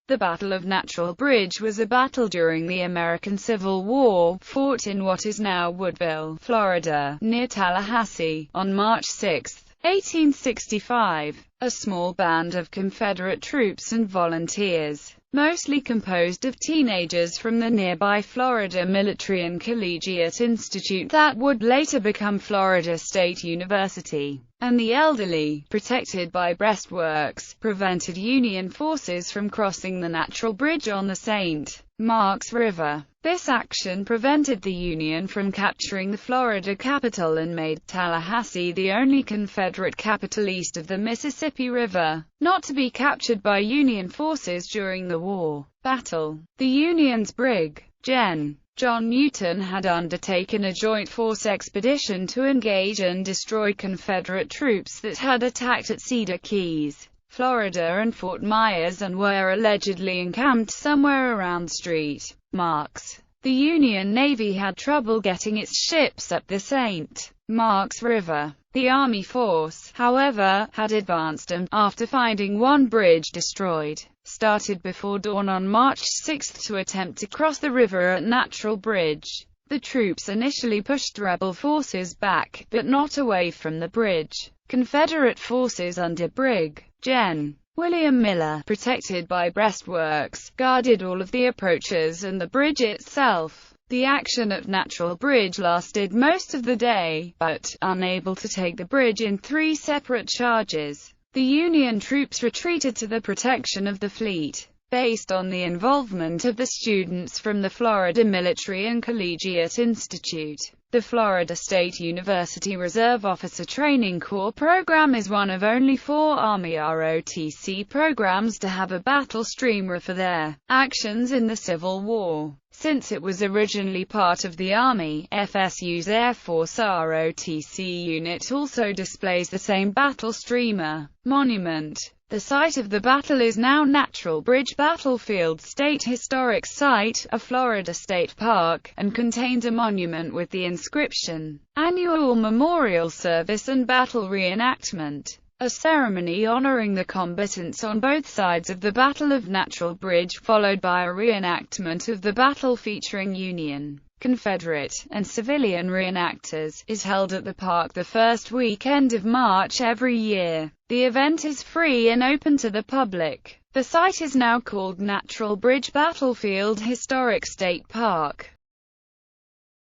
The Battle of Natural Bridge was a battle during the American Civil War, fought in what is now Woodville, Florida, near Tallahassee, on March 6, 1865. A small band of Confederate troops and volunteers, mostly composed of teenagers from the nearby Florida Military and Collegiate Institute that would later become Florida State University, and the elderly, protected by breastworks, prevented Union forces from crossing the natural bridge on the St. Marks River. This action prevented the Union from capturing the Florida capital and made Tallahassee the only Confederate capital east of the Mississippi River not to be captured by Union forces during the war battle. The Union's Brig. Gen. John Newton had undertaken a joint force expedition to engage and destroy Confederate troops that had attacked at Cedar Keys, Florida and Fort Myers and were allegedly encamped somewhere around St. Marks. The Union Navy had trouble getting its ships up the St. Marks River. The Army force, however, had advanced and, after finding one bridge destroyed, started before dawn on March 6 to attempt to cross the river at Natural Bridge. The troops initially pushed rebel forces back, but not away from the bridge. Confederate forces under Brig. Gen. William Miller, protected by breastworks, guarded all of the approaches and the bridge itself. The action at Natural Bridge lasted most of the day, but, unable to take the bridge in 3 separate charges, the Union troops retreated to the protection of the fleet. Based on the involvement of the students from the Florida Military and Collegiate Institute, the Florida State University Reserve Officer Training Corps program is one of only 4 Army ROTC programs to have a battle streamer for their actions in the Civil War. Since it was originally part of the Army, FSU's Air Force ROTC unit also displays the same battle streamer monument. The site of the battle is now Natural Bridge Battlefield State Historic Site, a Florida state park, and contains a monument with the inscription, "Annual Memorial Service and Battle Reenactment." A ceremony honoring the combatants on both sides of the Battle of Natural Bridge, followed by a reenactment of the battle featuring Union, Confederate, and civilian reenactors, is held at the park the first weekend of March every year. The event is free and open to the public. The site is now called Natural Bridge Battlefield Historic State Park.